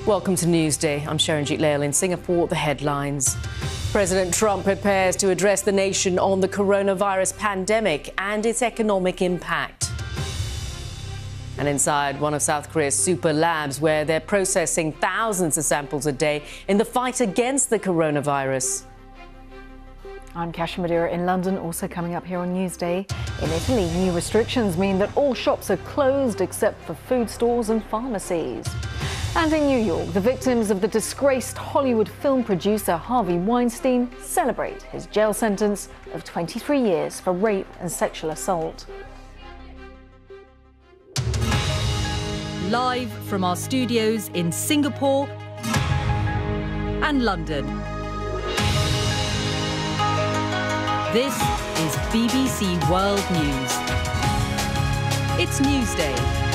Welcome to Newsday. I'm Sharanjit, Leyl in Singapore. The headlines. President Trump prepares to address the nation on the coronavirus pandemic and its economic impact. And inside one of South Korea's super labs, where they're processing thousands of samples a day in the fight against the coronavirus. I'm Kasia, Madera in London, also coming up here on Newsday. In Italy, new restrictions mean that all shops are closed except for food stores and pharmacies. And in New York, the victims of the disgraced Hollywood film producer Harvey Weinstein celebrate his jail sentence of 23 years for rape and sexual assault. Live from our studios in Singapore and London. This is BBC World News. It's Newsday.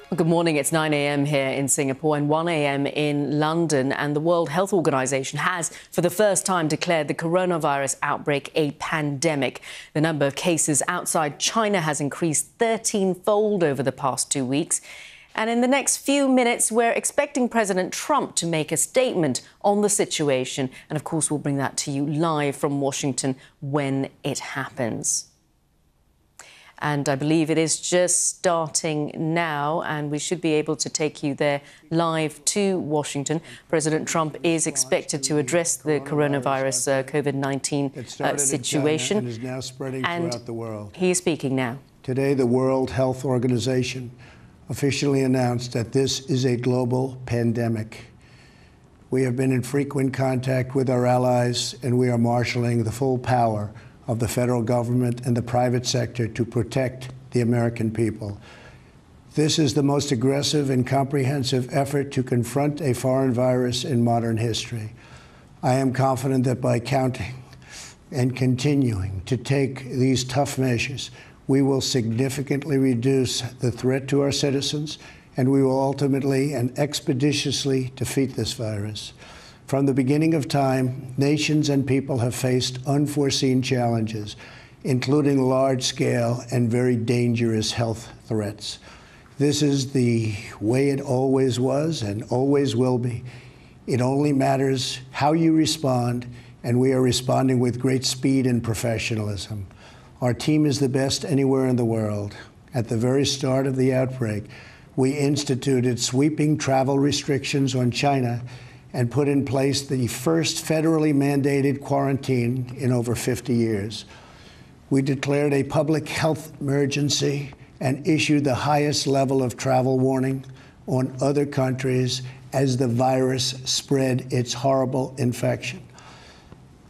Well, good morning. It's 9 a.m. here in Singapore and 1 a.m. in London. And the World Health Organization has, for the first time, declared the coronavirus outbreak a pandemic. The number of cases outside China has increased 13-fold over the past 2 weeks. And in the next few minutes, we're expecting President Trump to make a statement on the situation. And of course, we'll bring that to you live from Washington when it happens. And I believe it is just starting now, and we should be able to take you there live to Washington. President Trump is expected to address the coronavirus COVID-19 situation. And is now spreading throughout the world. He is speaking now. Today, the World Health Organization officially announced that this is a global pandemic. We have been in frequent contact with our allies, and we are marshaling the full power of the federal government and the private sector to protect the American people. This is the most aggressive and comprehensive effort to confront a foreign virus in modern history. I am confident that by counting and continuing to take these tough measures, we will significantly reduce the threat to our citizens, and we will ultimately and expeditiously defeat this virus. From the beginning of time, nations and people have faced unforeseen challenges, including large-scale and very dangerous health threats. This is the way it always was and always will be. It only matters how you respond, and we are responding with great speed and professionalism. Our team is the best anywhere in the world. At the very start of the outbreak, we instituted sweeping travel restrictions on China and put in place the first federally mandated quarantine in over 50 years. We declared a public health emergency and issued the highest level of travel warning on other countries as the virus spread its horrible infection.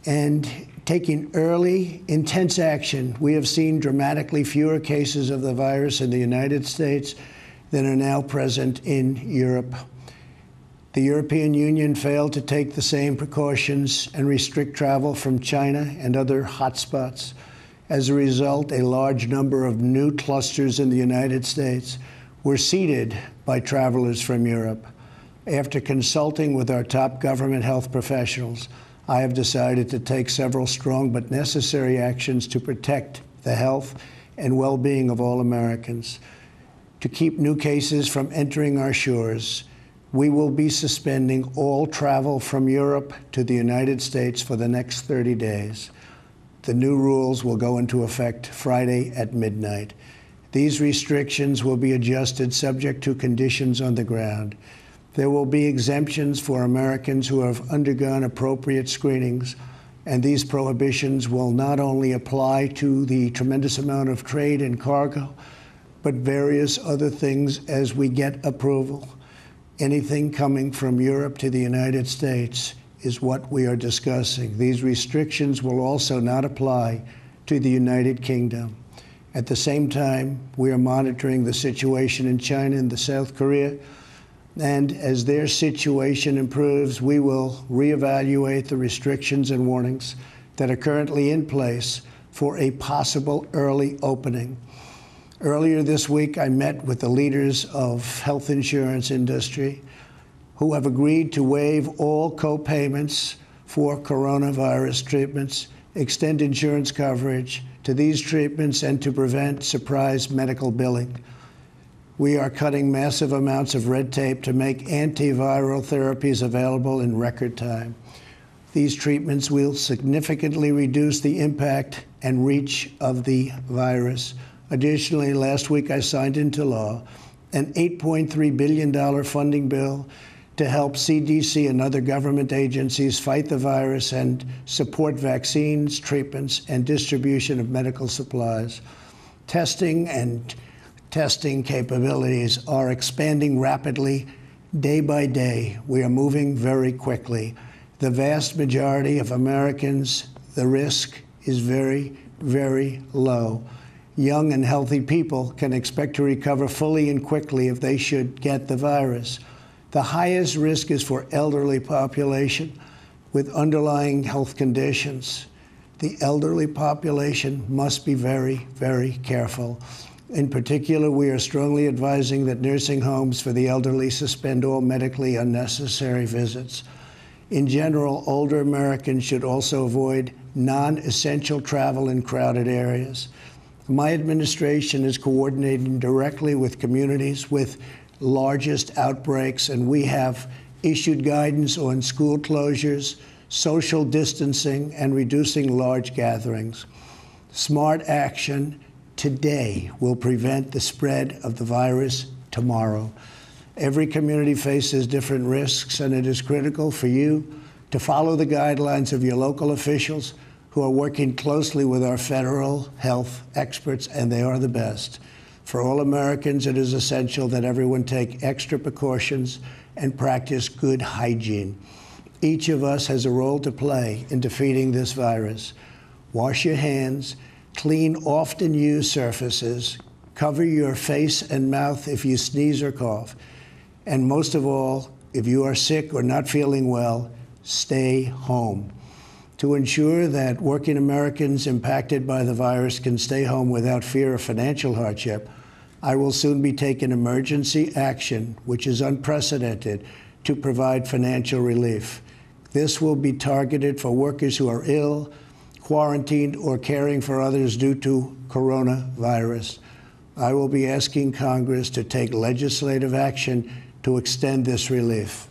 And taking early, intense action, we have seen dramatically fewer cases of the virus in the United States than are now present in Europe. The European Union failed to take the same precautions and restrict travel from China and other hotspots. As a result, a large number of new clusters in the United States were seeded by travelers from Europe. After consulting with our top government health professionals, I have decided to take several strong but necessary actions to protect the health and well-being of all Americans. To keep new cases from entering our shores, we will be suspending all travel from Europe to the United States for the next 30 days. The new rules will go into effect Friday at midnight. These restrictions will be adjusted subject to conditions on the ground. There will be exemptions for Americans who have undergone appropriate screenings, and these prohibitions will not only apply to the tremendous amount of trade and cargo, but various other things as we get approval. Anything coming from Europe to the United States is what we are discussing. These restrictions will also not apply to the United Kingdom. At the same time, we are monitoring the situation in China and South Korea. And as their situation improves, we will reevaluate the restrictions and warnings that are currently in place for a possible early opening. Earlier this week, I met with the leaders of health insurance industry who have agreed to waive all co-payments for coronavirus treatments, extend insurance coverage to these treatments, and to prevent surprise medical billing. We are cutting massive amounts of red tape to make antiviral therapies available in record time. These treatments will significantly reduce the impact and reach of the virus. Additionally, last week I signed into law an $8.3 billion funding bill to help CDC and other government agencies fight the virus and support vaccines, treatments, and distribution of medical supplies. Testing capabilities are expanding rapidly day by day. We are moving very quickly. The vast majority of Americans, the risk is very, very low. Young and healthy people can expect to recover fully and quickly if they should get the virus. The highest risk is for elderly population with underlying health conditions. The elderly population must be very, very careful. In particular, we are strongly advising that nursing homes for the elderly suspend all medically unnecessary visits. In general, older Americans should also avoid non-essential travel in crowded areas. My administration is coordinating directly with communities with largest outbreaks, and we have issued guidance on school closures, social distancing, and reducing large gatherings. Smart action today will prevent the spread of the virus tomorrow. Every community faces different risks, and it is critical for you to follow the guidelines of your local officials who are working closely with our federal health experts, and they are the best. For all Americans, it is essential that everyone take extra precautions and practice good hygiene. Each of us has a role to play in defeating this virus. Wash your hands, clean often used surfaces, cover your face and mouth if you sneeze or cough, and most of all, if you are sick or not feeling well, stay home. To ensure that working Americans impacted by the virus can stay home without fear of financial hardship, I will soon be taking emergency action, which is unprecedented, to provide financial relief. This will be targeted for workers who are ill, quarantined, or caring for others due to coronavirus. I will be asking Congress to take legislative action to extend this relief.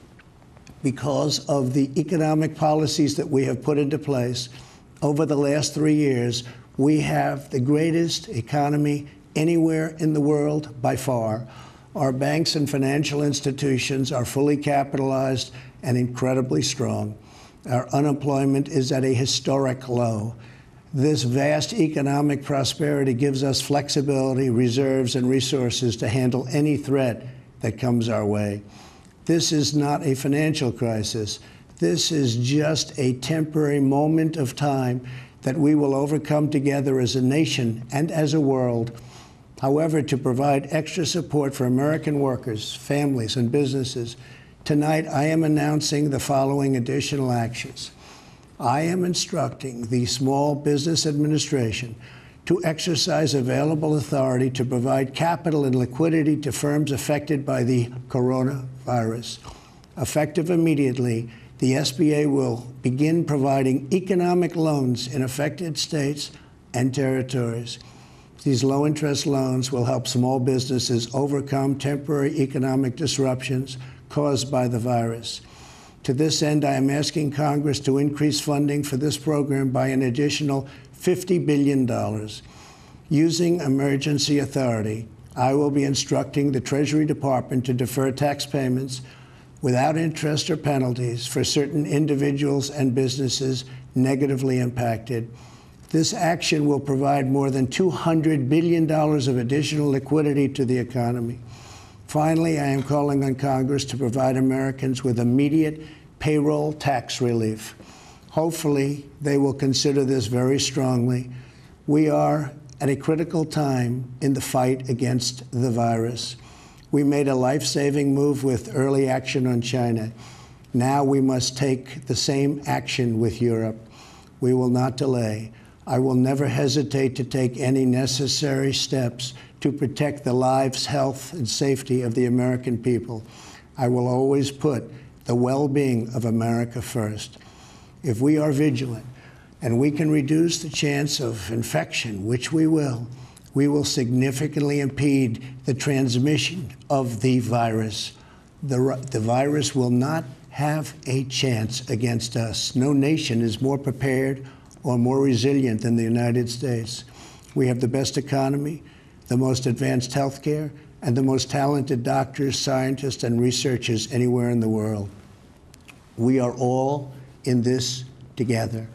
Because of the economic policies that we have put into place over the last 3 years, we have the greatest economy anywhere in the world by far. Our banks and financial institutions are fully capitalized and incredibly strong. Our unemployment is at a historic low. This vast economic prosperity gives us flexibility, reserves, and resources to handle any threat that comes our way. This is not a financial crisis. This is just a temporary moment of time that we will overcome together as a nation and as a world. However, to provide extra support for American workers, families, and businesses, tonight I am announcing the following additional actions. I am instructing the Small Business Administration to exercise available authority to provide capital and liquidity to firms affected by the coronavirus. Effective immediately, the SBA will begin providing economic loans in affected states and territories. These low-interest loans will help small businesses overcome temporary economic disruptions caused by the virus. To this end, I am asking Congress to increase funding for this program by an additional $50 billion. Using emergency authority, I will be instructing the Treasury Department to defer tax payments without interest or penalties for certain individuals and businesses negatively impacted. This action will provide more than $200 billion of additional liquidity to the economy. Finally, I am calling on Congress to provide Americans with immediate payroll tax relief. Hopefully, they will consider this very strongly. We are at a critical time in the fight against the virus. We made a life-saving move with early action on China. Now we must take the same action with Europe. We will not delay. I will never hesitate to take any necessary steps to protect the lives, health, and safety of the American people. I will always put the well-being of America first. If we are vigilant and we can reduce the chance of infection, which we will, we will significantly impede the transmission of the virus. The virus will not have a chance against us. No nation is more prepared or more resilient than the United States. We have the best economy, the most advanced health care, and the most talented doctors, scientists, and researchers anywhere in the world. We are all in this together.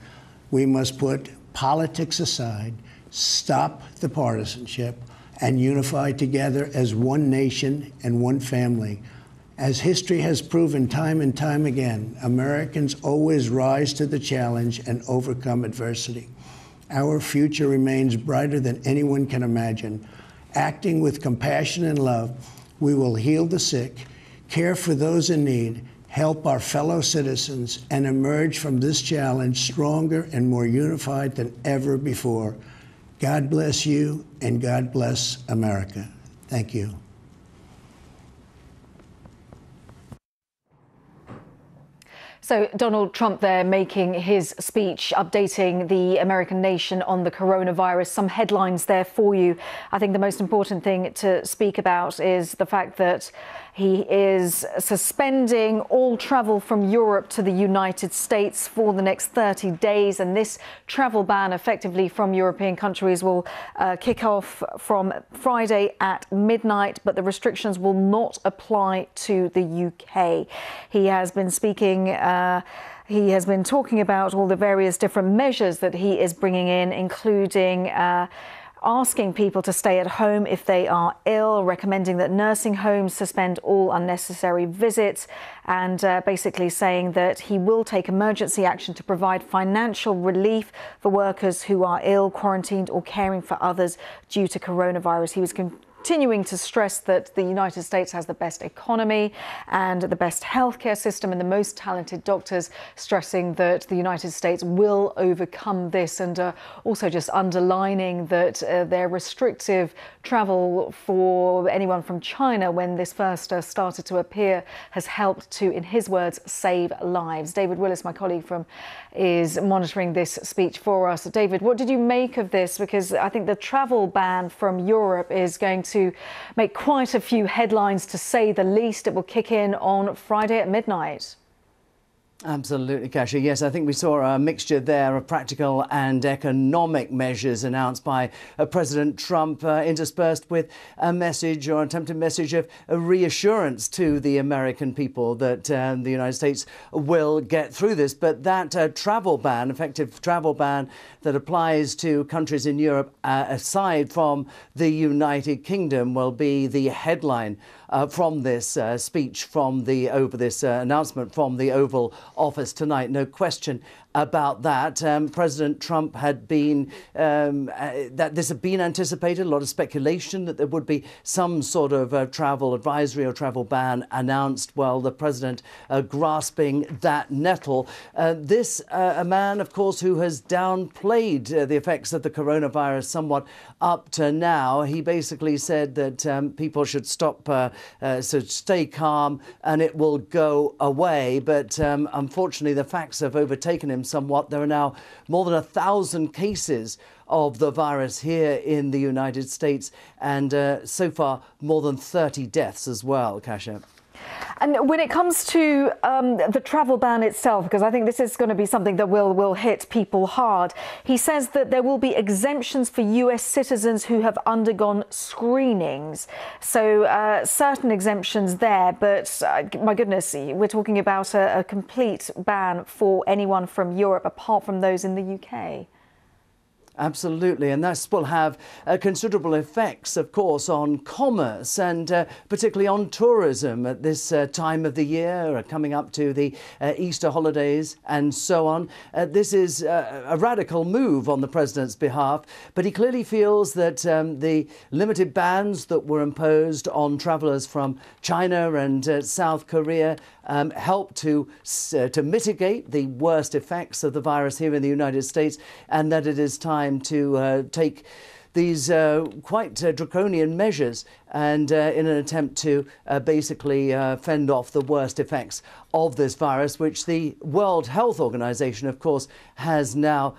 We must put politics aside, stop the partisanship, and unify together as one nation and one family. As history has proven time and time again, Americans always rise to the challenge and overcome adversity. Our future remains brighter than anyone can imagine. Acting with compassion and love, we will heal the sick, care for those in need, help our fellow citizens, and emerge from this challenge stronger and more unified than ever before. God bless you, and God bless America. Thank you. So Donald Trump there making his speech, updating the American nation on the coronavirus. Some headlines there for you. I think the most important thing to speak about is the fact that he is suspending all travel from Europe to the United States for the next 30 days. And this travel ban effectively from European countries will kick off from Friday at midnight, but the restrictions will not apply to the UK. He has been speaking he has been talking about all the various different measures that he is bringing in, including asking people to stay at home if they are ill, recommending that nursing homes suspend all unnecessary visits, and basically saying that he will take emergency action to provide financial relief for workers who are ill, quarantined, or caring for others due to coronavirus. He was continuing to stress that the United States has the best economy and the best healthcare system and the most talented doctors, stressing that the United States will overcome this, and also just underlining that their restrictive travel for anyone from China when this first started to appear has helped to, in his words, save lives. David Willis, my colleague is monitoring this speech for us. David, what did you make of this? Because I think the travel ban from Europe is going to make quite a few headlines, to say the least. It will kick in on Friday at midnight. Absolutely, Kasia. Yes, I think we saw a mixture there of practical and economic measures announced by President Trump, interspersed with a message, or attempted message, of a reassurance to the American people that the United States will get through this. But that travel ban, effective travel ban that applies to countries in Europe, aside from the United Kingdom, will be the headline from this speech, from the this announcement from the Oval Office tonight. No question about that. President Trump had been, that this had been anticipated, a lot of speculation that there would be some sort of travel advisory or travel ban announced. Well, the president grasping that nettle. This, a man, of course, who has downplayed the effects of the coronavirus somewhat up to now. He basically said that people should stop, so stay calm and it will go away. But unfortunately, the facts have overtaken him somewhat. There are now more than 1,000 cases of the virus here in the United States, and so far more than 30 deaths as well, Kasia. And when it comes to the travel ban itself, because I think this is going to be something that will hit people hard, he says that there will be exemptions for US citizens who have undergone screenings. So certain exemptions there, but my goodness, we're talking about a complete ban for anyone from Europe, apart from those in the UK. Absolutely, and this will have considerable effects, of course, on commerce and particularly on tourism at this time of the year, coming up to the Easter holidays and so on. This is a radical move on the president's behalf, but he clearly feels that the limited bans that were imposed on travellers from China and South Korea help to mitigate the worst effects of the virus here in the United States, and that it is time to take these quite draconian measures and in an attempt to basically fend off the worst effects of this virus, which the World Health Organization, of course, has now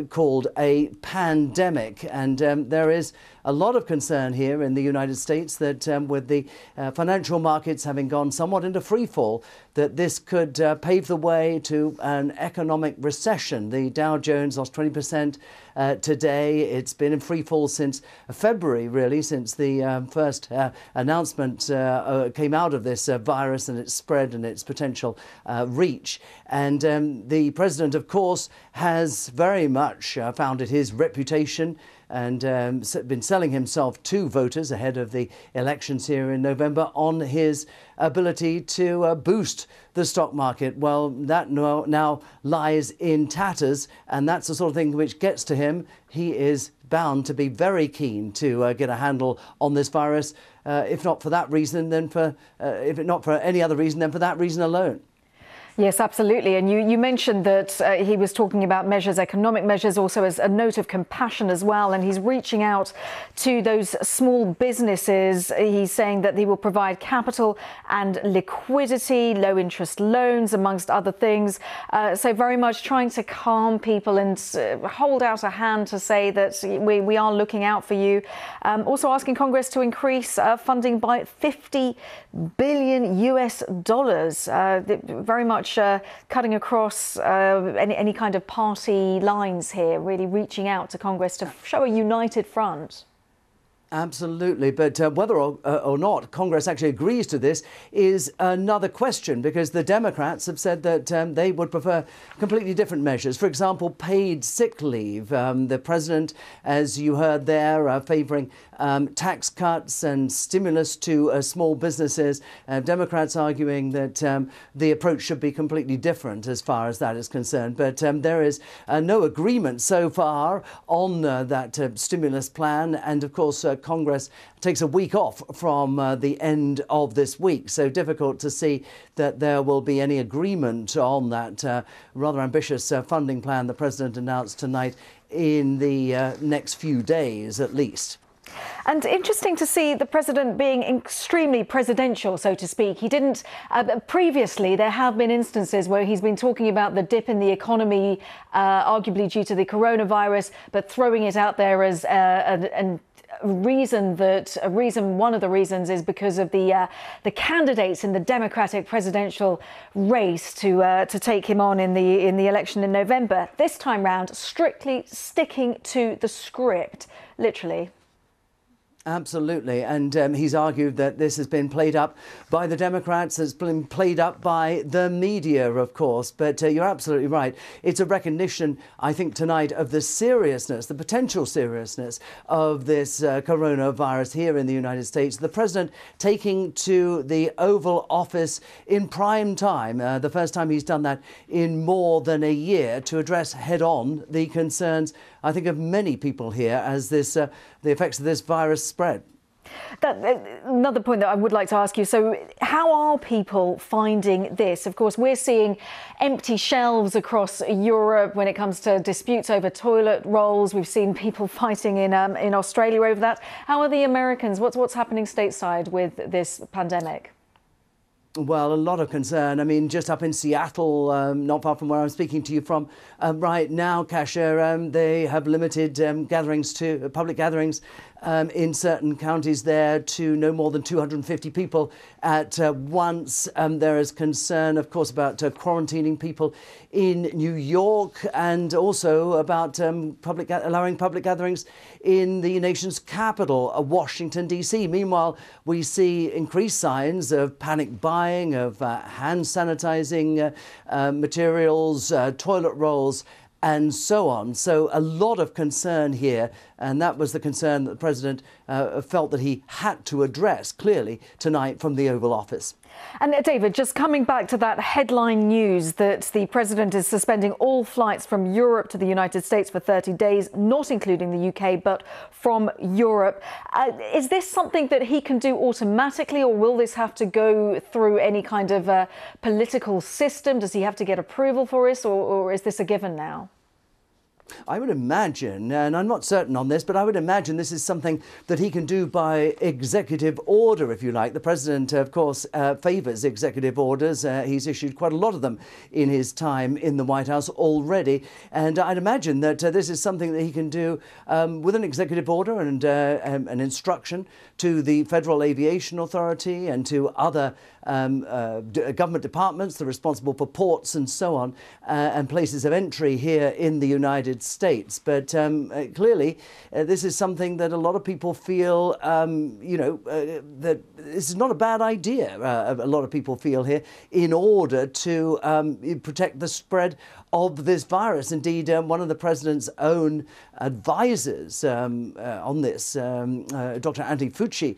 called a pandemic. And there is a lot of concern here in the United States that with the financial markets having gone somewhat into freefall, that this could pave the way to an economic recession. The Dow Jones lost 20% today. It's been in freefall since February, really, since the first announcement came out of this virus and its spread and its potential reach. And the president, of course, has very much founded his reputation and been selling himself to voters ahead of the elections here in November on his ability to boost the stock market. Well, that now lies in tatters, and that's the sort of thing which gets to him. He is bound to be very keen to get a handle on this virus, if not for that reason, then if not for any other reason, then for that reason alone. Yes, absolutely. And you mentioned that he was talking about measures, economic measures, also as a note of compassion as well. And he's reaching out to those small businesses. He's saying that he will provide capital and liquidity, low interest loans, amongst other things. So very much trying to calm people and hold out a hand to say that we are looking out for you. Also asking Congress to increase funding by $50 billion US. Very much cutting across any kind of party lines here, really reaching out to Congress to show a united front. Absolutely. But whether or not Congress actually agrees to this is another question, because the Democrats have said that they would prefer completely different measures. For example, paid sick leave. The president, as you heard there, favouring tax cuts and stimulus to small businesses. Democrats arguing that the approach should be completely different as far as that is concerned. But there is no agreement so far on that stimulus plan. And of course, Congress takes a week off from the end of this week. So difficult to see that there will be any agreement on that rather ambitious funding plan the president announced tonight in the next few days at least. And interesting to see the president being extremely presidential, so to speak. He didn't previously. There have been instances where he's been talking about the dip in the economy, arguably due to the coronavirus, but throwing it out there as one of the reasons is because of the candidates in the Democratic presidential race to take him on in the election in November. This time round, strictly sticking to the script, literally. Absolutely. And he's argued that this has been played up by the Democrats, has been played up by the media, of course. But you're absolutely right. It's a recognition, I think, tonight of the seriousness, the potential seriousness of this coronavirus here in the United States. The president taking to the Oval Office in prime time, the first time he's done that in more than a year, to address head on the concerns, I think, of many people here as this the effects of this virus spread. Another point that I would like to ask you, so how are people finding this? Of course, we're seeing empty shelves across Europe when it comes to disputes over toilet rolls. We've seen people fighting in Australia over that. How are the Americans? What's happening stateside with this pandemic? Well, a lot of concern. I mean, just up in Seattle, not far from where I'm speaking to you from right now, Kasia, they have limited gatherings to public gatherings in certain counties there to no more than 250 people at once. There is concern, of course, about quarantining people in New York, and also about allowing public gatherings in the nation's capital, Washington, D.C. Meanwhile, we see increased signs of panic buying of hand sanitizing materials, toilet rolls, and so on. So a lot of concern here, and that was the concern that the president felt that he had to address clearly tonight from the Oval Office. And David, just coming back to that headline news that the president is suspending all flights from Europe to the United States for 30 days, not including the UK, but from Europe. Is this something that he can do automatically, or will this have to go through any kind of political system? Does he have to get approval for this, or is this a given now? I would imagine, and I'm not certain on this, but I would imagine this is something that he can do by executive order, if you like. The president, of course, favours executive orders. He's issued quite a lot of them in his time in the White House already. And I'd imagine that this is something that he can do with an executive order and an instruction to the Federal Aviation Authority and to other government departments, the responsible for ports and so on, and places of entry here in the United States. But clearly, this is something that a lot of people feel, that this is not a bad idea. A lot of people feel here in order to protect the spread of this virus. Indeed, one of the president's own advisors on this, Dr. Andy Fauci,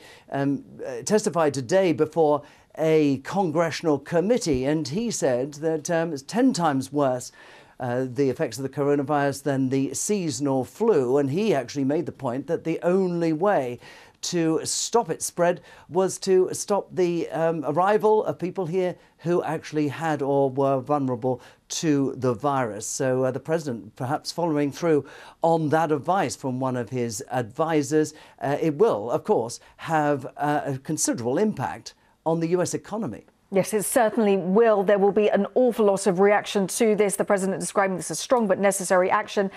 testified today before a congressional committee, and he said that it's 10 times worse the effects of the coronavirus than the seasonal flu. And he actually made the point that the only way to stop its spread was to stop the arrival of people here who actually had or were vulnerable to the virus. So the president perhaps following through on that advice from one of his advisors. It will, of course, have a considerable impact on the US economy. Yes, it certainly will. There will be an awful lot of reaction to this. The president describing this as strong but necessary action.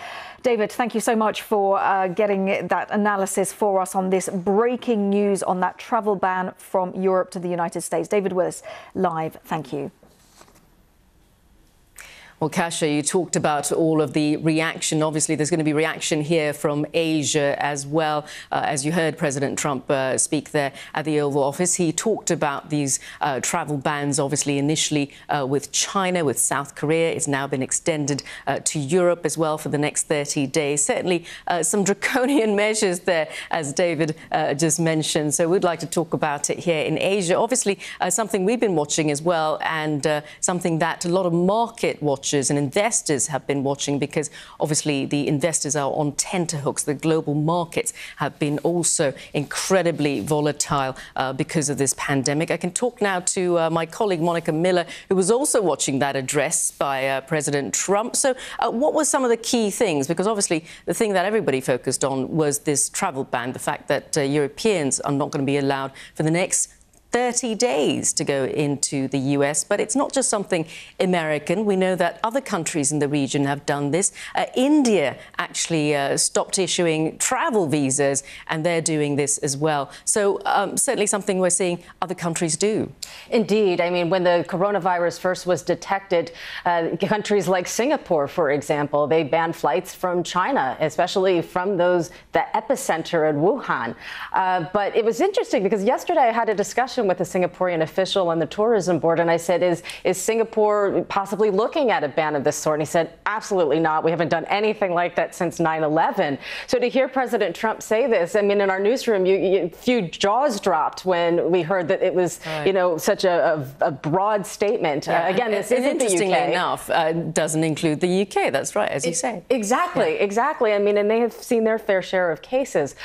David, thank you so much for getting that analysis for us on this breaking news on that travel ban from Europe to the United States. David Willis, live. Thank you. Well, Kasia, you talked about all of the reaction. Obviously, there's going to be reaction here from Asia as well. As you heard President Trump speak there at the Oval Office, he talked about these travel bans, obviously, initially with China, with South Korea. It's now been extended to Europe as well for the next 30 days. Certainly some draconian measures there, as David just mentioned. So we'd like to talk about it here in Asia. Obviously, something we've been watching as well, and something that a lot of market watchers and investors have been watching, because obviously the investors are on tenterhooks. The global markets have been also incredibly volatile because of this pandemic. I can talk now to my colleague Monica Miller, who was also watching that address by President Trump. So what were some of the key things? Because obviously the thing that everybody focused on was this travel ban, the fact that Europeans are not going to be allowed for the next 30 days to go into the US. But it's not just something American. We know that other countries in the region have done this. India actually stopped issuing travel visas, and they're doing this as well. So certainly something we're seeing other countries do. Indeed. I mean, when the coronavirus first was detected, countries like Singapore, for example, they banned flights from China, especially from the epicenter in Wuhan. But it was interesting because yesterday I had a discussion with a Singaporean official on the tourism board, and I said, is Singapore possibly looking at a ban of this sort? And he said, absolutely not. We haven't done anything like that since 9/11. So to hear President Trump say this, I mean, in our newsroom, a few jaws dropped when we heard that it was, such a broad statement. Yeah. Again, this isn't the UK. Interestingly enough, doesn't include the UK. That's right, as you say. Exactly, exactly. I mean, and they have seen their fair share of cases.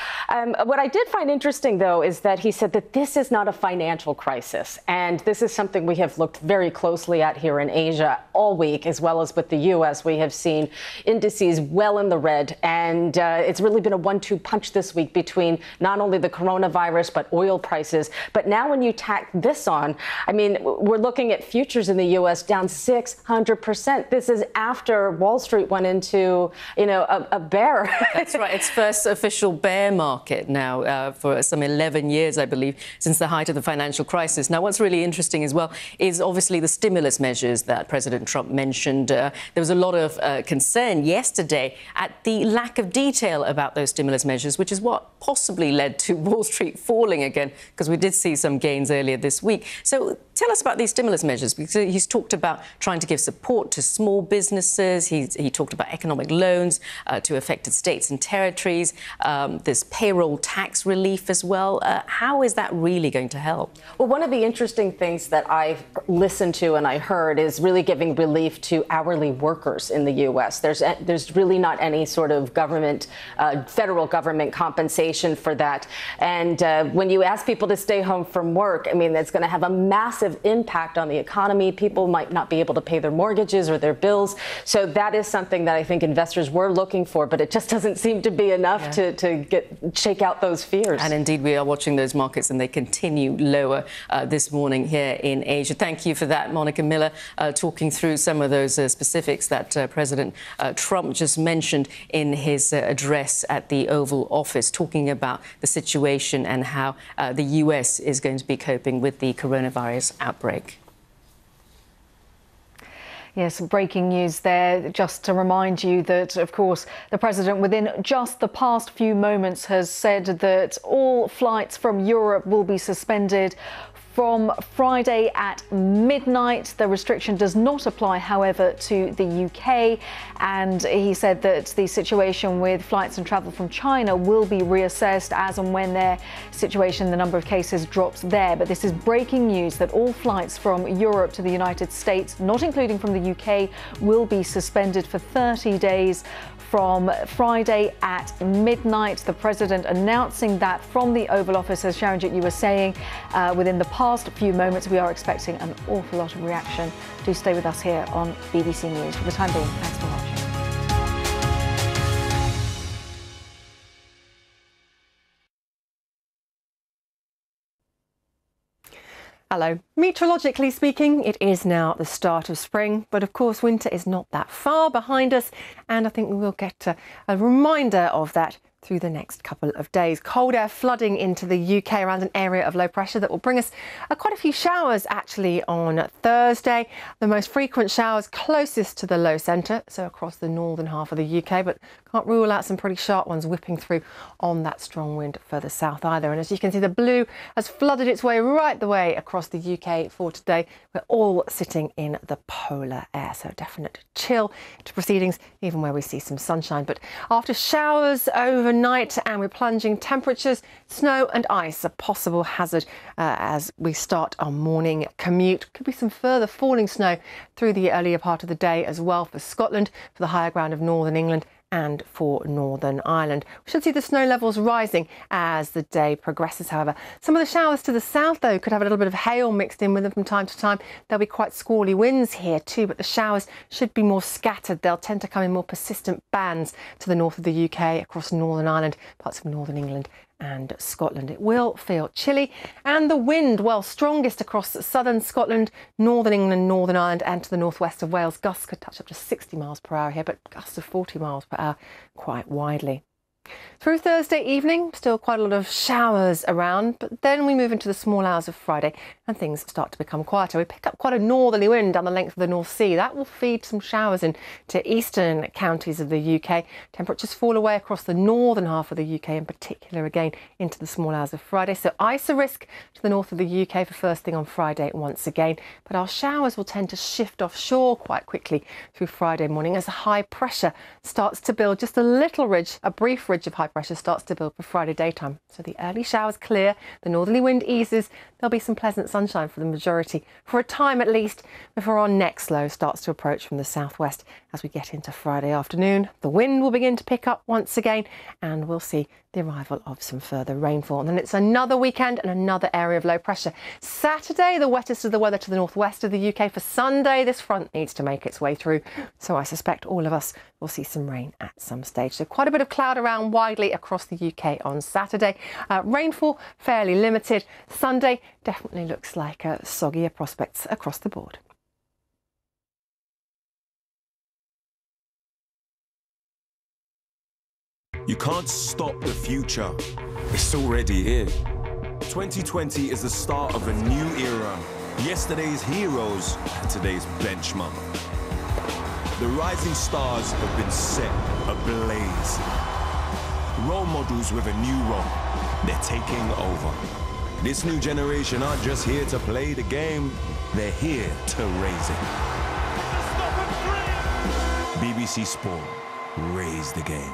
What I did find interesting, though, is that he said that this is not a financial crisis. And this is something we have looked very closely at here in Asia all week, as well as with the U.S. We have seen indices well in the red. And it's really been a 1-2 punch this week between not only the coronavirus, but oil prices. But now when you tack this on, I mean, we're looking at futures in the U.S. down 600%. This is after Wall Street went into, a bear. That's right. It's first official bear market now for some 11 years, I believe, since the height of the financial crisis. Now, what's really interesting as well is obviously the stimulus measures that President Trump mentioned. There was a lot of concern yesterday at the lack of detail about those stimulus measures, which is what possibly led to Wall Street falling again, because we did see some gains earlier this week. So tell us about these stimulus measures, because he's talked about trying to give support to small businesses. He talked about economic loans to affected states and territories, this payroll tax relief as well. How is that really going to help? Well, one of the interesting things that I listened to and I heard is really giving relief to hourly workers in the U.S. There's really not any sort of government, federal government compensation for that. And when you ask people to stay home from work, I mean, that's going to have a massive massive impact on the economy. People might not be able to pay their mortgages or their bills. So that is something that I think investors were looking for, but it just doesn't seem to be enough to shake out those fears. And indeed, we are watching those markets and they continue lower this morning here in Asia. Thank you for that, Monica Miller, talking through some of those specifics that President Trump just mentioned in his address at the Oval Office, talking about the situation and how the US is going to be coping with the coronavirus outbreak. Yes, breaking news there. Just to remind you that, of course, the president within just the past few moments has said that all flights from Europe will be suspended from Friday at midnight. The restriction does not apply, however, to the UK. And he said that the situation with flights and travel from China will be reassessed as and when their situation, the number of cases drops there. But this is breaking news that all flights from Europe to the United States, not including from the UK, will be suspended for 30 days from Friday at midnight. The president announcing that from the Oval Office, as Sharanjit, you were saying, within the past few moments. We are expecting an awful lot of reaction. Do stay with us here on BBC News. For the time being, thanks for watching. Hello. Meteorologically speaking, it is now the start of spring, but of course winter is not that far behind us, and I think we will get a reminder of that through the next couple of days. Cold air flooding into the UK around an area of low pressure that will bring us quite a few showers actually on Thursday. The most frequent showers closest to the low centre, so across the northern half of the UK, but can't rule out some pretty sharp ones whipping through on that strong wind further south either. And as you can see, the blue has flooded its way right the way across the UK for today. We're all sitting in the polar air, so definite chill to proceedings, even where we see some sunshine. But after showers overnight and with plunging temperatures, snow and ice a possible hazard as we start our morning commute. Could be some further falling snow through the earlier part of the day as well for Scotland, for the higher ground of northern England and for Northern Ireland. We should see the snow levels rising as the day progresses, however. Some of the showers to the south, though, could have a little bit of hail mixed in with them from time to time. There'll be quite squally winds here too, but the showers should be more scattered. They'll tend to come in more persistent bands to the north of the UK, across Northern Ireland, parts of Northern England and Scotland. It will feel chilly, and the wind, well, strongest across southern Scotland, northern England, Northern Ireland and to the northwest of Wales. Gusts could touch up to 60 miles per hour here, but gusts of 40 miles per hour quite widely. Through Thursday evening, still quite a lot of showers around, but then we move into the small hours of Friday and things start to become quieter. We pick up quite a northerly wind down the length of the North Sea. That will feed some showers into eastern counties of the UK. Temperatures fall away across the northern half of the UK, in particular again into the small hours of Friday. So ice a risk to the north of the UK for first thing on Friday once again. But our showers will tend to shift offshore quite quickly through Friday morning as a high pressure starts to build. Just a little ridge, a brief ridge of high pressure starts to build for Friday daytime. So the early showers clear, the northerly wind eases, there'll be some pleasant sunshine for the majority, for a time at least, before our next low starts to approach from the southwest as we get into Friday afternoon. The wind will begin to pick up once again and we'll see the arrival of some further rainfall. And then it's another weekend and another area of low pressure. Saturday, the wettest of the weather to the northwest of the UK. For Sunday, this front needs to make its way through. So I suspect all of us will see some rain at some stage. So quite a bit of cloud around widely across the UK on Saturday. Rainfall fairly limited. Sunday definitely looks like soggier prospects across the board. You can't stop the future. It's already here. 2020 is the start of a new era. Yesterday's heroes and today's benchmark. The rising stars have been set ablaze. Role models with a new role. They're taking over. This new generation aren't just here to play the game. They're here to raise it. BBC Sport. Raise the game.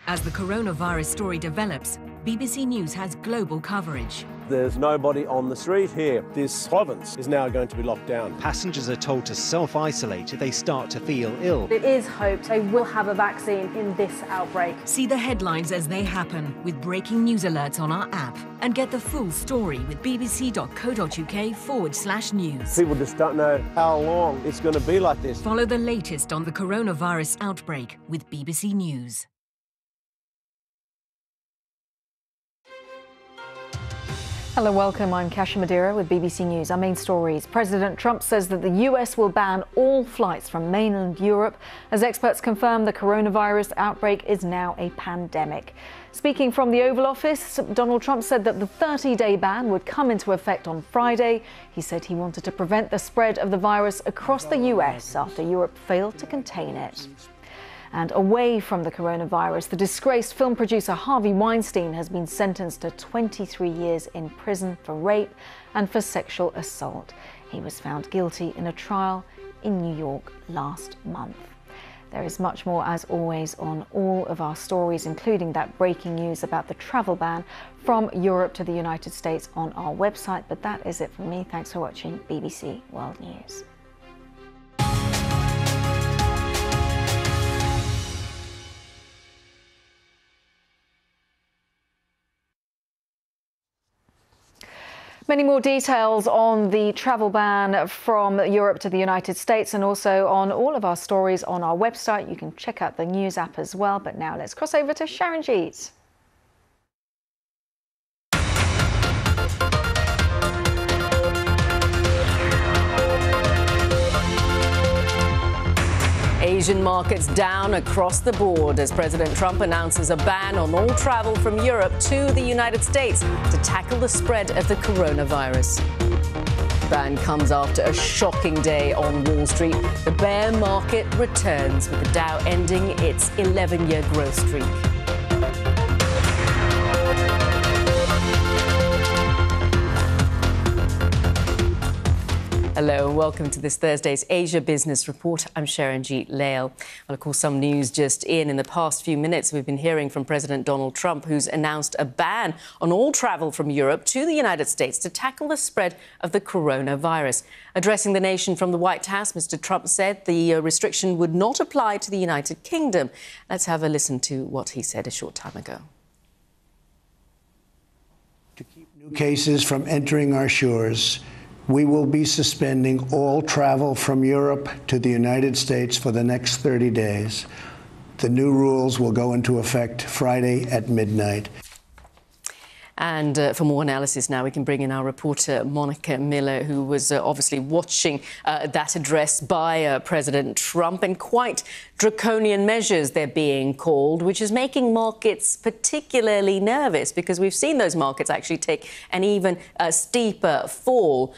As the coronavirus story develops, BBC News has global coverage. There's nobody on the street here. This province is now going to be locked down. Passengers are told to self-isolate if they start to feel ill. It is hoped they will have a vaccine in this outbreak. See the headlines as they happen with breaking news alerts on our app and get the full story with bbc.co.uk/news. People just don't know how long it's going to be like this. Follow the latest on the coronavirus outbreak with BBC News. Hello, welcome. I'm Kasia Madera with BBC News. Our main stories. President Trump says that the US will ban all flights from mainland Europe as experts confirm the coronavirus outbreak is now a pandemic. Speaking from the Oval Office, Donald Trump said that the 30-day ban would come into effect on Friday. He said he wanted to prevent the spread of the virus across the US after Europe failed to contain it. And away from the coronavirus, the disgraced film producer Harvey Weinstein has been sentenced to 23 years in prison for rape and for sexual assault. He was found guilty in a trial in New York last month. There is much more, as always, on all of our stories, including that breaking news about the travel ban from Europe to the United States on our website. But that is it from me. Thanks for watching BBC World News. Many more details on the travel ban from Europe to the United States and also on all of our stories on our website. You can check out the news app as well. But now let's cross over to Sharanjit. Asian markets down across the board as President Trump announces a ban on all travel from Europe to the United States to tackle the spread of the coronavirus. The ban comes after a shocking day on Wall Street. The bear market returns with the Dow ending its 11-year growth streak. Hello and welcome to this Thursday's Asia Business Report. I'm Sharanjit Leyl. Well, of course, some news just in the past few minutes. We've been hearing from President Donald Trump, who's announced a ban on all travel from Europe to the United States to tackle the spread of the coronavirus. Addressing the nation from the White House, Mr. Trump said the restriction would not apply to the United Kingdom. Let's have a listen to what he said a short time ago. To keep new cases from entering our shores, we will be suspending all travel from Europe to the United States for the next 30 days. The new rules will go into effect Friday at midnight. And for more analysis now, we can bring in our reporter, Monica Miller, who was obviously watching that address by President Trump, and quite draconian measures they're being called, which is making markets particularly nervous because we've seen those markets actually take an even steeper fall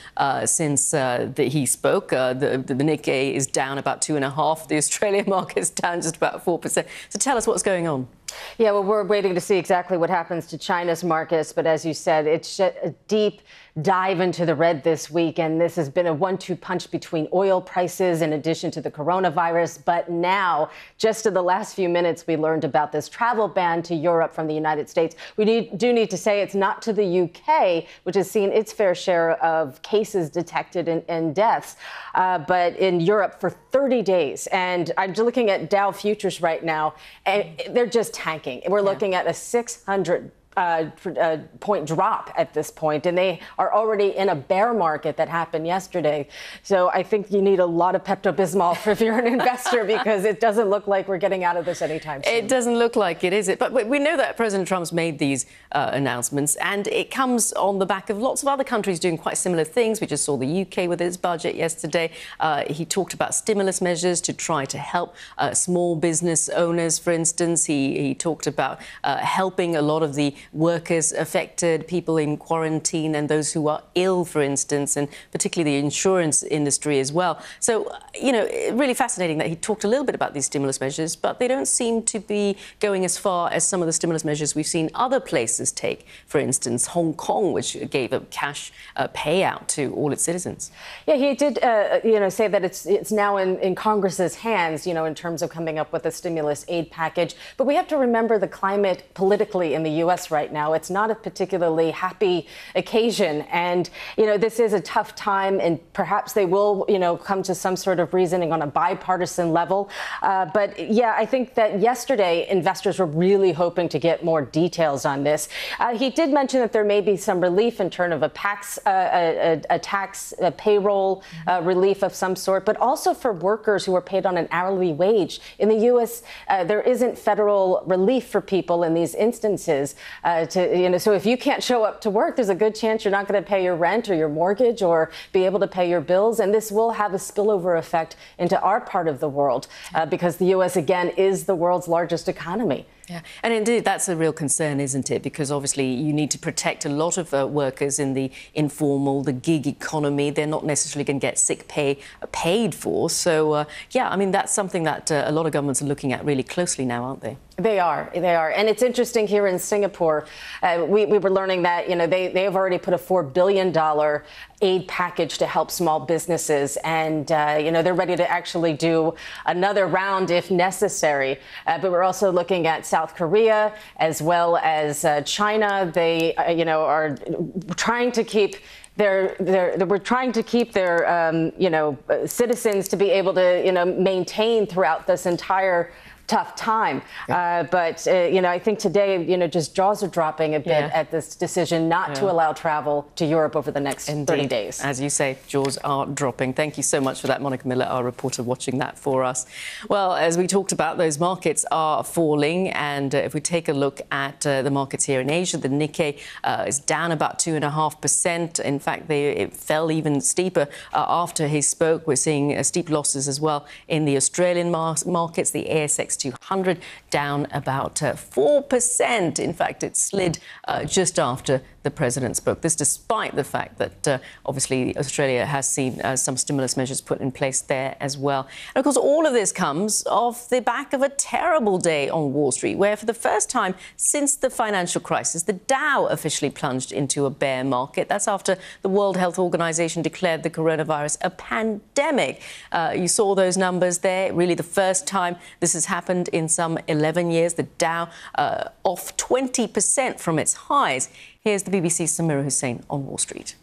since he spoke. The Nikkei is down about 2.5%. The Australian market is down just about 4%. So tell us what's going on. Yeah, well, we're waiting to see exactly what happens to China's markets. But as you said, it's a deep dive into the red this week. And this has been a 1-2 punch between oil prices in addition to the coronavirus. But now, just in the last few minutes, we learned about this travel ban to Europe from the United States. We do need to say it's not to the UK, which has seen its fair share of cases detected and deaths, but in Europe for 30 days. And I'm looking at Dow futures right now, and they're just tanking. We're looking at a 600 point drop at this point, and they are already in a bear market that happened yesterday. So I think you need a lot of Pepto-Bismol if you're an investor, because it doesn't look like we're getting out of this anytime soon. It doesn't look like it, is it? But we know that President Trump's made these announcements, and it comes on the back of lots of other countries doing quite similar things. We just saw the UK with its budget yesterday. He talked about stimulus measures to try to help small business owners, for instance. He talked about helping a lot of the workers affected, people in quarantine and those who are ill, for instance, and particularly the insurance industry as well. So, you know, really fascinating that he talked a little bit about these stimulus measures, but they don't seem to be going as far as some of the stimulus measures we've seen other places take. For instance, Hong Kong, which gave a cash payout to all its citizens. Yeah, he did, say that it's now in Congress's hands, you know, in terms of coming up with a stimulus aid package. But we have to remember the climate politically in the U.S. right now. It's not a particularly happy occasion. And, this is a tough time, and perhaps they will, come to some sort of reasoning on a bipartisan level. But yeah, I think that yesterday investors were really hoping to get more details on this. He did mention that there may be some relief in terms of a payroll relief of some sort, but also for workers who are paid on an hourly wage. In the U.S., there isn't federal relief for people in these instances. So if you can't show up to work, there's a good chance you're not going to pay your rent or your mortgage or be able to pay your bills. And this will have a spillover effect into our part of the world because the U.S., again, is the world's largest economy. Yeah, and indeed, that's a real concern, isn't it? Because obviously you need to protect a lot of workers in the informal, the gig economy. They're not necessarily going to get sick pay paid for. So, yeah, I mean, that's something that a lot of governments are looking at really closely now, aren't they? They are. And it's interesting here in Singapore, we were learning that, they have already put a $4 billion aid package to help small businesses. And, they're ready to actually do another round if necessary. But we're also looking at South Korea as well as China. They, are trying to keep we're trying to keep their, citizens to be able to, maintain throughout this entire tough time. But, I think today, just jaws are dropping a bit at this decision not to allow travel to Europe over the next 30 days. As you say, jaws are dropping. Thank you so much for that, Monica Miller, our reporter, watching that for us. Well, as we talked about, those markets are falling. And if we take a look at the markets here in Asia, the Nikkei is down about 2.5%. In fact, it fell even steeper after he spoke. We're seeing steep losses as well in the Australian markets. The ASX 200 down about 4%. In fact, it slid just after the president spoke. This despite the fact that obviously Australia has seen some stimulus measures put in place there as well. And of course, all of this comes off the back of a terrible day on Wall Street, where for the first time since the financial crisis, the Dow officially plunged into a bear market. That's after the World Health Organization declared the coronavirus a pandemic. You saw those numbers there. Really the first time this has happened in some 11 years. The Dow off 20% from its highs. Here's the BBC's Samira Hussain on Wall Street.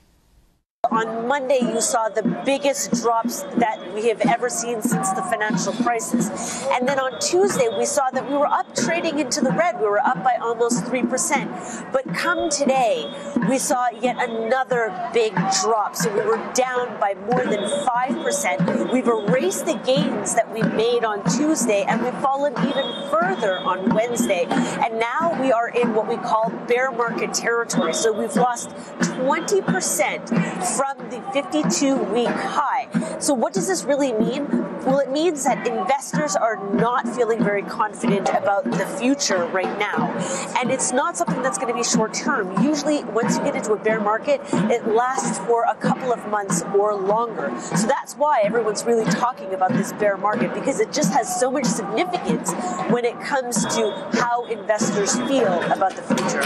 On Monday, you saw the biggest drops that we have ever seen since the financial crisis. And then on Tuesday, we saw that we were up trading into the red. We were up by almost 3%. But come today, we saw yet another big drop. So we were down by more than 5%. We've erased the gains that we made on Tuesday, and we've fallen even further on Wednesday. And now we are in what we call bear market territory. So we've lost 20% from the 52-week high. So what does this really mean? Well, it means that investors are not feeling very confident about the future right now. And it's not something that's going to be short term. Usually, once you get into a bear market, it lasts for a couple of months or longer. So that's why everyone's really talking about this bear market, because it just has so much significance when it comes to how investors feel about the future.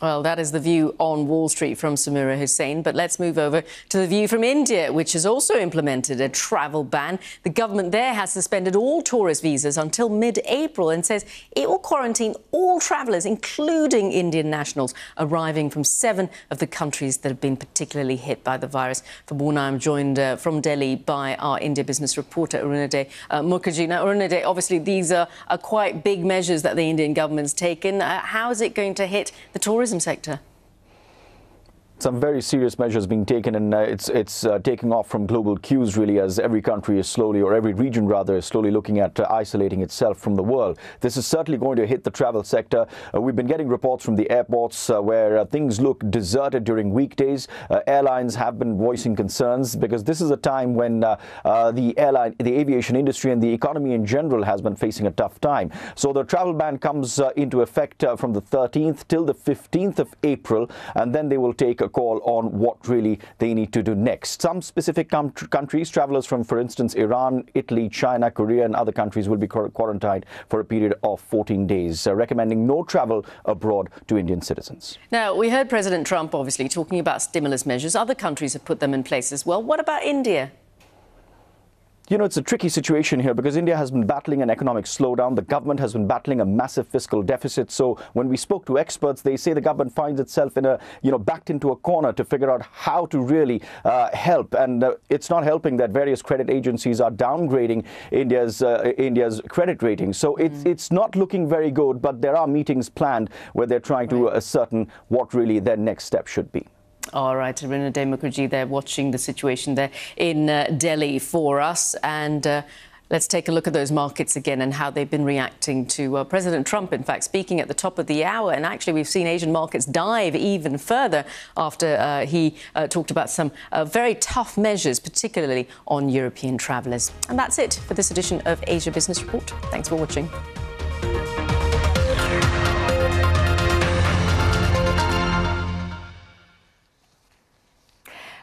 Well, that is the view on Wall Street from Samira Hussain. But let's move over to the view from India, which has also implemented a travel ban. The government there has suspended all tourist visas until mid-April and says it will quarantine all travellers, including Indian nationals, arriving from 7 of the countries that have been particularly hit by the virus. For more now, I'm joined from Delhi by our India business reporter, Arunade Mukherjee. Now, Arunade, obviously these are quite big measures that the Indian government's taken. How is it going to hit the tourism sector? Some very serious measures being taken, and it's taking off from global cues, really, as every country is slowly, or every region rather, is slowly looking at isolating itself from the world. This is certainly going to hit the travel sector. We've been getting reports from the airports where things look deserted during weekdays. Airlines have been voicing concerns because this is a time when the aviation industry and the economy in general has been facing a tough time. So the travel ban comes into effect from the 13th till the 15th of April, and then they will take a call on what really they need to do next. Some specific countries, travellers from, for instance, Iran, Italy, China, Korea and other countries will be quarantined for a period of 14 days, recommending no travel abroad to Indian citizens. Now, we heard President Trump obviously talking about stimulus measures. Other countries have put them in place as well. What about India? You know, it's a tricky situation here because India has been battling an economic slowdown. The government has been battling a massive fiscal deficit. So when we spoke to experts, they say the government finds itself in a, backed into a corner to figure out how to really help. And it's not helping that various credit agencies are downgrading India's credit rating. So it's not looking very good, but there are meetings planned where they're trying to ascertain what really their next step should be. All right, Rina Mukherjee there watching the situation there in Delhi for us. And let's take a look at those markets again and how they've been reacting to President Trump, in fact, speaking at the top of the hour. And actually, we've seen Asian markets dive even further after he talked about some very tough measures, particularly on European travellers. And that's it for this edition of Asia Business Report. Thanks for watching.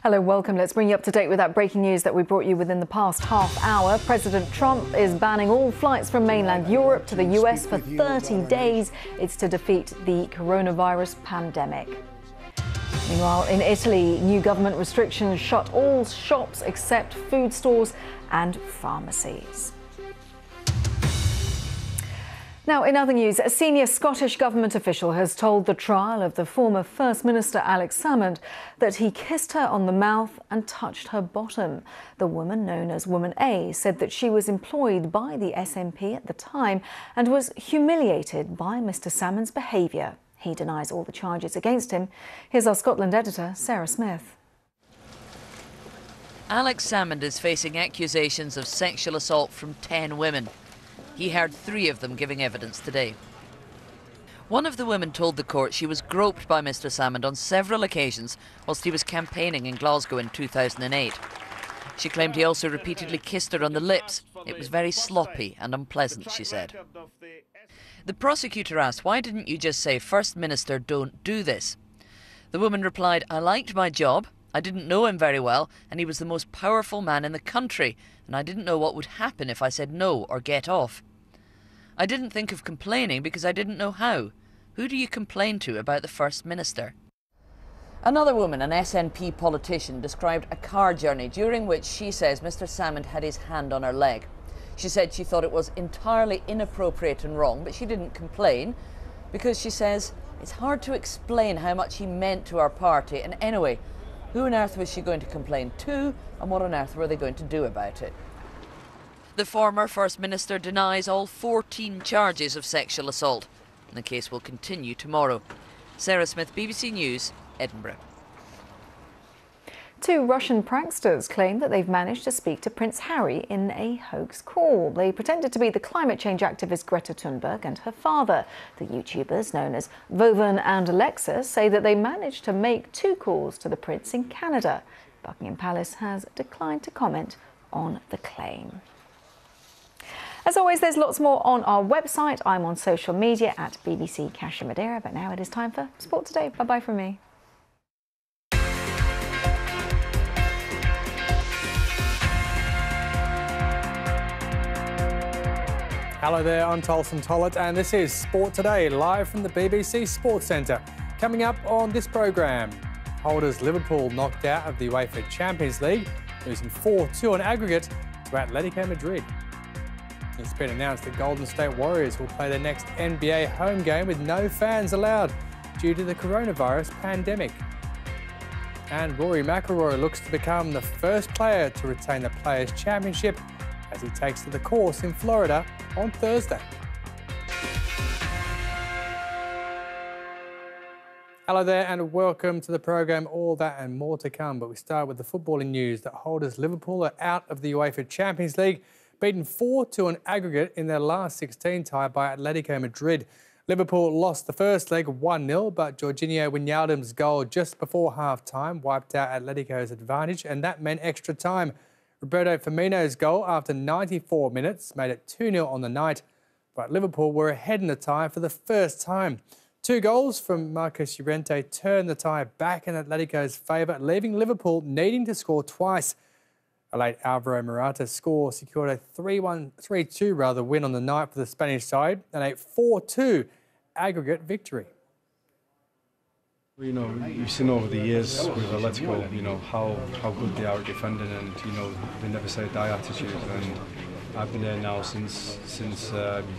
Hello, welcome. Let's bring you up to date with that breaking news that we brought you within the past half hour. President Trump is banning all flights from mainland Europe to the US for 30 days. It's to defeat the coronavirus pandemic. Meanwhile, in Italy, new government restrictions shut all shops except food stores and pharmacies. Now, in other news, a senior Scottish government official has told the trial of the former First Minister Alex Salmond that he kissed her on the mouth and touched her bottom. The woman, known as Woman A, said that she was employed by the SNP at the time and was humiliated by Mr Salmond's behaviour. He denies all the charges against him. Here's our Scotland editor, Sarah Smith. Alex Salmond is facing accusations of sexual assault from 10 women. He heard 3 of them giving evidence today. One of the women told the court she was groped by Mr Salmond on several occasions whilst he was campaigning in Glasgow in 2008. She claimed he also repeatedly kissed her on the lips. It was very sloppy and unpleasant, she said. The prosecutor asked, "Why didn't you just say, 'First Minister, don't do this'?" The woman replied, "I liked my job. I didn't know him very well, and he was the most powerful man in the country, and I didn't know what would happen if I said no or get off. I didn't think of complaining because I didn't know how. Who do you complain to about the First Minister?" Another woman, an SNP politician, described a car journey during which she says Mr Salmond had his hand on her leg. She said she thought it was entirely inappropriate and wrong, but she didn't complain because she says it's hard to explain how much he meant to our party, and anyway, who on earth was she going to complain to, and what on earth were they going to do about it? The former First Minister denies all 14 charges of sexual assault, and the case will continue tomorrow. Sarah Smith, BBC News, Edinburgh. 2 Russian pranksters claim that they've managed to speak to Prince Harry in a hoax call. They pretended to be the climate change activist Greta Thunberg and her father. The YouTubers, known as Vovan and Alexis, say that they managed to make 2 calls to the Prince in Canada. Buckingham Palace has declined to comment on the claim. As always, there's lots more on our website. I'm on social media at BBC Kasia Madera, but now it is time for Sport Today. Bye-bye from me. Hello there, I'm Tulsen Tollett and this is Sport Today, live from the BBC Sports Centre. Coming up on this programme, holders Liverpool knocked out of the UEFA Champions League, losing 4-2 on aggregate to Atletico Madrid. It's been announced that Golden State Warriors will play their next NBA home game with no fans allowed due to the coronavirus pandemic. And Rory McIlroy looks to become the first player to retain the Players' Championship as he takes to the course in Florida on Thursday. Hello there and welcome to the programme. All that and more to come, but we start with the footballing news that holders Liverpool are out of the UEFA Champions League, beaten 4-2 on aggregate in their last 16 tie by Atletico Madrid. Liverpool lost the first leg 1-0, but Jorginho Wijnaldum's goal just before half-time wiped out Atletico's advantage, and that meant extra time. Roberto Firmino's goal after 94 minutes made it 2-0 on the night, but Liverpool were ahead in the tie for the first time. 2 goals from Marcos Llorente turned the tie back in Atletico's favour, leaving Liverpool needing to score twice. A late Alvaro Morata score secured a 3-2 win on the night for the Spanish side and a 4-2 aggregate victory. You know, you've seen over the years with Atletico, you know, how good they are at defending, and you know, they never say die attitude. And I've been there now since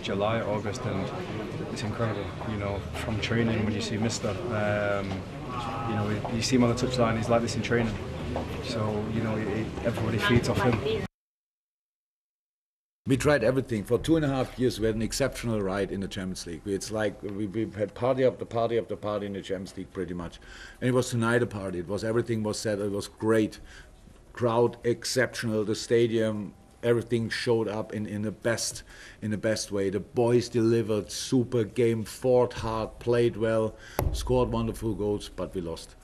July, August, and it's incredible. You know, from training when you see Mister, you know, you see him on the touchline. He's like this in training. So you know, everybody feeds off him. We tried everything. For 2.5 years we had an exceptional ride in the Champions League. It's like we've had party after party after party in the Champions League pretty much. And it was tonight a party. It was, everything was set, it was great. Crowd exceptional, the stadium, everything showed up in the best way. The boys delivered, super game, fought hard, played well, scored wonderful goals, but we lost.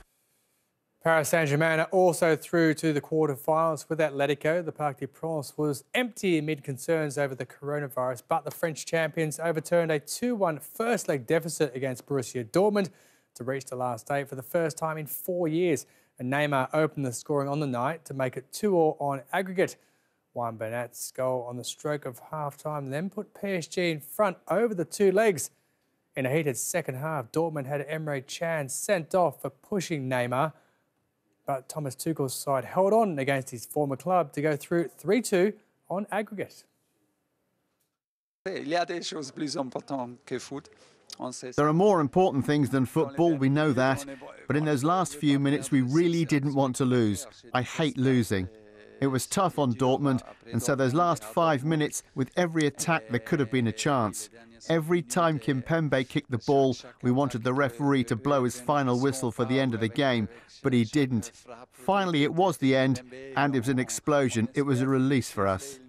Paris Saint-Germain are also through to the quarter-finals with Atletico. The Parc des Princes was empty amid concerns over the coronavirus, but the French champions overturned a 2-1 first-leg deficit against Borussia Dortmund to reach the last eight for the first time in 4 years. And Neymar opened the scoring on the night to make it 2-2 on aggregate. Juan Bernat's goal on the stroke of half-time then put PSG in front over the two legs. In a heated second half, Dortmund had Emre Can sent off for pushing Neymar. But Thomas Tuchel's side held on against his former club to go through 3-2 on aggregate. There are more important things than football, we know that. But in those last few minutes, we really didn't want to lose. I hate losing. It was tough on Dortmund, and so those last 5 minutes, with every attack, there could have been a chance. Every time Kimpembe kicked the ball, we wanted the referee to blow his final whistle for the end of the game, but he didn't. Finally, it was the end, and it was an explosion. It was a release for us.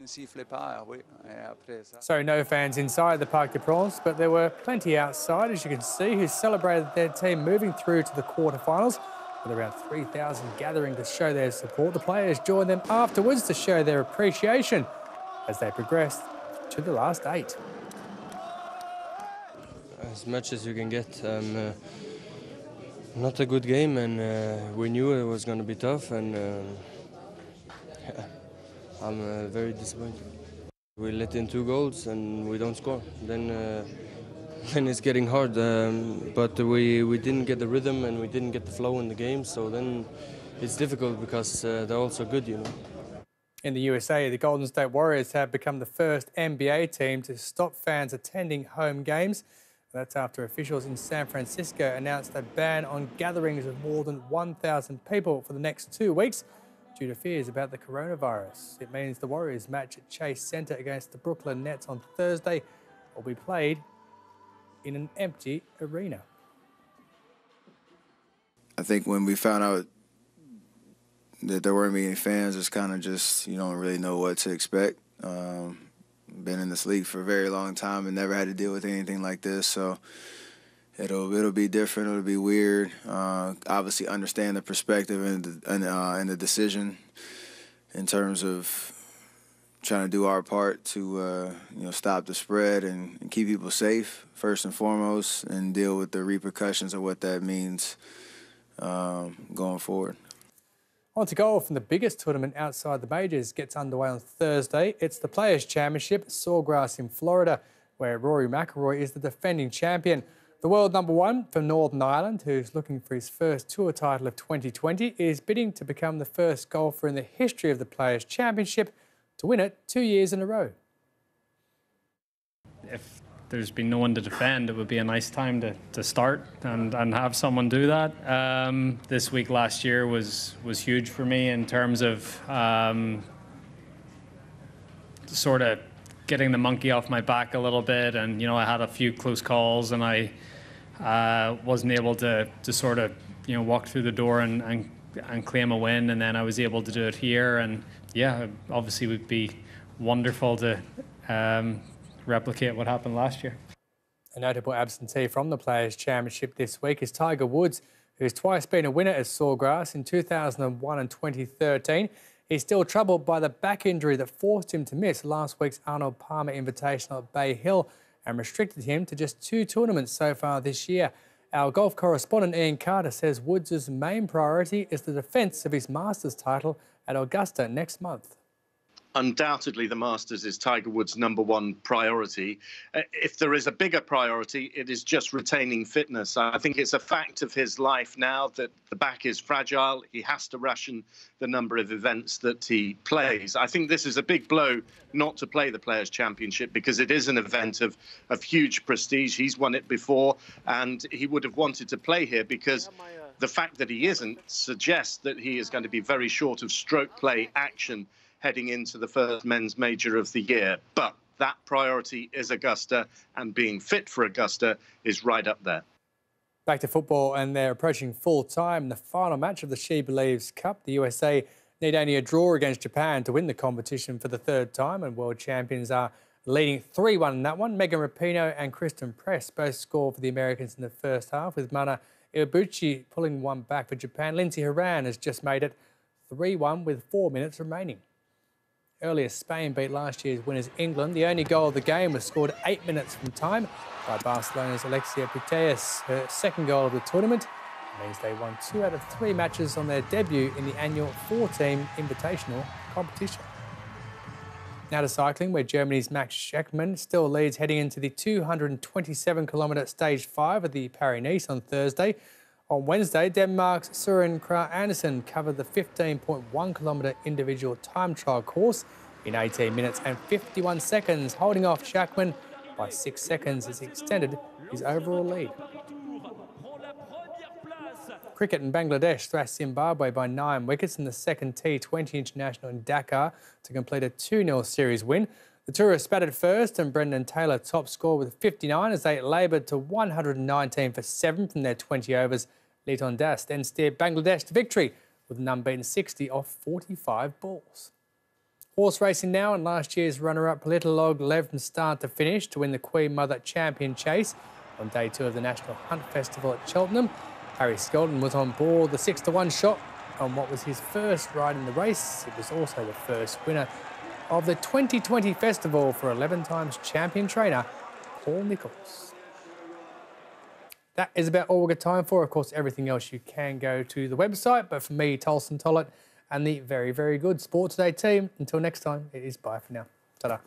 So no fans inside the Parc des Princes, but there were plenty outside, as you can see, who celebrated their team moving through to the quarterfinals. With around 3,000 gathering to show their support, the players joined them afterwards to show their appreciation as they progressed to the last eight. As much as you can get. Not a good game, and we knew it was going to be tough, and I'm very disappointed. We let in 2 goals and we don't score. Then it's getting hard, but we didn't get the rhythm and we didn't get the flow in the game, so then it's difficult because they're also good, you know. In the USA, the Golden State Warriors have become the first NBA team to stop fans attending home games. That's after officials in San Francisco announced a ban on gatherings of more than 1,000 people for the next 2 weeks due to fears about the coronavirus. It means the Warriors match at Chase Center against the Brooklyn Nets on Thursday will be played in an empty arena. I think when we found out that there weren't any fans, it's kind of just, you don't really know what to expect. Been in this league for a very long time and never had to deal with anything like this, so it'll be different. It'll be weird. Obviously, understand the perspective and the decision in terms of trying to do our part to stop the spread and keep people safe first and foremost, and deal with the repercussions of what that means going forward. On to golf, and the biggest tournament outside the majors gets underway on Thursday. It's the Players' Championship at Sawgrass in Florida, where Rory McIlroy is the defending champion. The world #1 from Northern Ireland, who's looking for his first tour title of 2020, is bidding to become the first golfer in the history of the Players' Championship to win it 2 years in a row. If there's been no one to defend, it would be a nice time to start and have someone do that. This week last year was huge for me in terms of sort of getting the monkey off my back a little bit, and I had a few close calls, and I wasn't able to sort of walk through the door and claim a win, and then I was able to do it here, and yeah, obviously it would be wonderful to replicate what happened last year. A notable absentee from the Players' Championship this week is Tiger Woods, who's twice been a winner at Sawgrass in 2001 and 2013. He's still troubled by the back injury that forced him to miss last week's Arnold Palmer Invitational at Bay Hill and restricted him to just 2 tournaments so far this year. Our golf correspondent Ian Carter says Woods' main priority is the defence of his Masters title at Augusta next month. Undoubtedly, the Masters is Tiger Woods' #1 priority. If there is a bigger priority, it is just retaining fitness. I think it's a fact of his life now that the back is fragile. He has to ration the number of events that he plays. I think this is a big blow not to play the Players' Championship because it is an event of huge prestige. He's won it before, and he would have wanted to play here because the fact that he isn't suggests that he is going to be very short of stroke play action heading into the first men's major of the year. But that priority is Augusta, and being fit for Augusta is right up there. Back to football, and they're approaching full time in the final match of the She Believes Cup. The USA need only a draw against Japan to win the competition for the third time, and world champions are leading 3-1 in that one. Megan Rapinoe and Kristen Press both scored for the Americans in the first half, with Mana Iwabuchi pulling one back for Japan. Lindsay Horan has just made it 3-1 with 4 minutes remaining. Earlier, Spain beat last year's winners England. The only goal of the game was scored 8 minutes from time by Barcelona's Alexia Putellas, her second goal of the tournament. It means they won 2 out of 3 matches on their debut in the annual 4-team invitational competition. Now to cycling, where Germany's Max Schachmann still leads heading into the 227-kilometre Stage 5 of the Paris-Nice on Thursday. On Wednesday, Denmark's Søren Kragh Andersen covered the 15.1-kilometre individual time trial course in 18 minutes and 51 seconds, holding off Schachmann by 6 seconds as he extended his overall lead. Cricket in Bangladesh thrashed Zimbabwe by 9 wickets in the second T20 International in Dakar to complete a 2-0 series win. The tourists batted first, and Brendan Taylor top scored with 59 as they laboured to 119 for 7 from their 20 overs. Leighton Das then steered Bangladesh to victory with an unbeaten 60 off 45 balls. Horse racing now, and last year's runner-up Politolog led from start to finish to win the Queen Mother Champion Chase on day 2 of the National Hunt Festival at Cheltenham. Harry Skelton was on board the 6-1 shot on what was his first ride in the race. It was also the first winner of the 2020 festival for 11 times champion trainer Paul Nicholls. That is about all we've got time for. Of course, everything else you can go to the website. But for me, Tulsen, Tollett, and the very, very good Sport Today team, until next time, it is bye for now. Ta-da.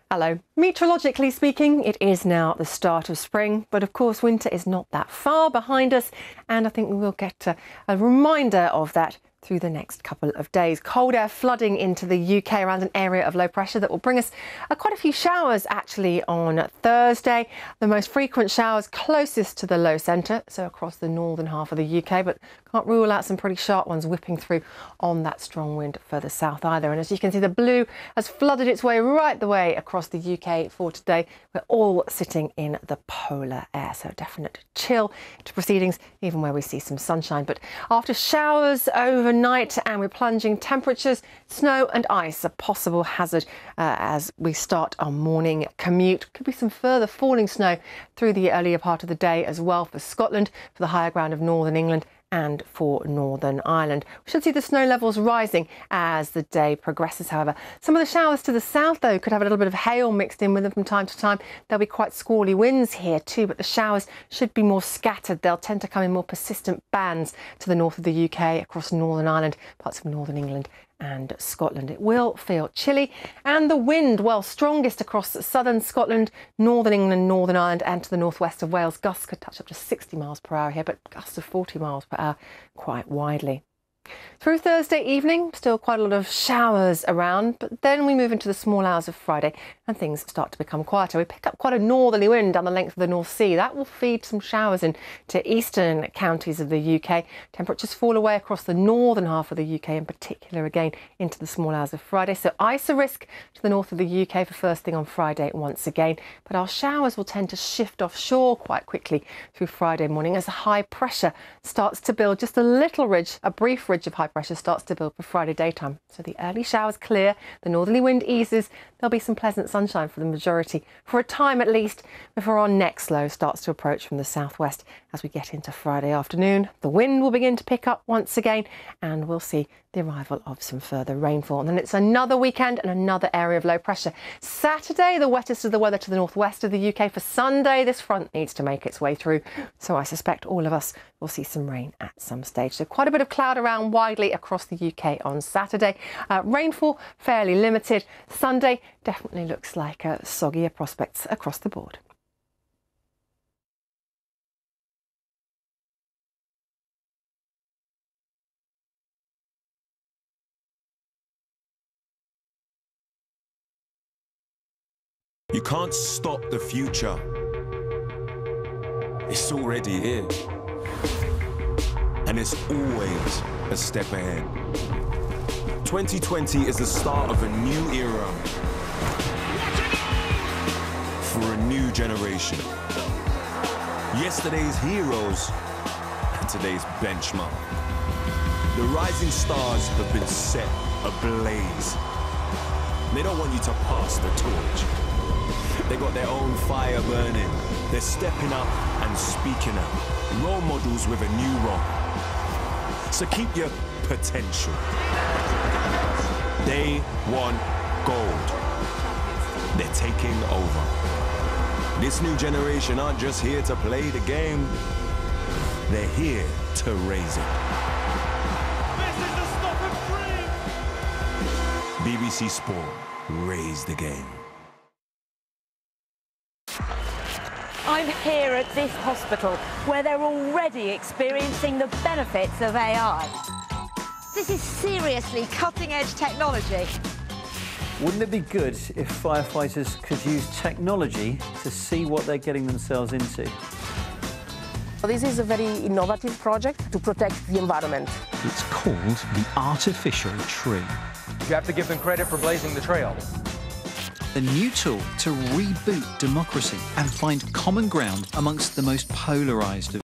Hello. Meteorologically speaking, it is now the start of spring, but of course winter is not that far behind us, and I think we will get a reminder of that through the next couple of days. Cold air flooding into the UK around an area of low pressure that will bring us quite a few showers actually on Thursday. The most frequent showers closest to the low centre, so across the northern half of the UK, but can't rule out some pretty sharp ones whipping through on that strong wind further south either. And as you can see, the blue has flooded its way right the way across the UK for today. We're all sitting in the polar air, so definite chill to proceedings, even where we see some sunshine. But after showers overnight and with plunging temperatures, snow and ice a possible hazard as we start our morning commute. Could be some further falling snow through the earlier part of the day as well for Scotland, for the higher ground of northern England and for Northern Ireland. We should see the snow levels rising as the day progresses, however. Some of the showers to the south, though, could have a little bit of hail mixed in with them from time to time. There'll be quite squally winds here too, but the showers should be more scattered. They'll tend to come in more persistent bands to the north of the UK, across Northern Ireland, parts of Northern England and Scotland. It will feel chilly, and the wind, well, strongest across southern Scotland, northern England, Northern Ireland and to the northwest of Wales. Gusts could touch up to 60 miles per hour here, but gusts of 40 miles per hour quite widely. Through Thursday evening, still quite a lot of showers around, but then we move into the small hours of Friday and things start to become quieter. We pick up quite a northerly wind down the length of the North Sea. That will feed some showers into eastern counties of the UK. Temperatures fall away across the northern half of the UK, in particular again into the small hours of Friday. So ice a risk to the north of the UK for first thing on Friday once again. But our showers will tend to shift offshore quite quickly through Friday morning as the high pressure starts to build. Just a little ridge, a brief ridge of high pressure starts to build for Friday daytime. So the early showers clear, the northerly wind eases. There'll be some pleasant sunshine for the majority for a time at least before our next low starts to approach from the southwest as as we get into Friday afternoon. The wind will begin to pick up once again, and we'll see the arrival of some further rainfall. And then it's another weekend and another area of low pressure. Saturday, the wettest of the weather to the northwest of the UK. For Sunday, this front needs to make its way through, so I suspect all of us will see some rain at some stage. So quite a bit of cloud around widely across the UK on Saturday. Rainfall fairly limited. Sunday definitely looks like soggier prospects across the board. You can't stop the future. It's already here. And it's always a step ahead. 2020 is the start of a new era. For a new generation. Yesterday's heroes and today's benchmark. The rising stars have been set ablaze. They don't want you to pass the torch. They got their own fire burning. They're stepping up and speaking out. Role models with a new role. So keep your potential. They want gold. They're taking over. This new generation aren't just here to play the game. They're here to raise it. This is the stop and dream. BBC Sport, raise the game. I'm here at this hospital where they're already experiencing the benefits of AI. This is seriously cutting-edge technology. Wouldn't it be good if firefighters could use technology to see what they're getting themselves into? This is a very innovative project to protect the environment. It's called the artificial tree. You have to give them credit for blazing the trail. A new tool to reboot democracy and find common ground amongst the most polarised of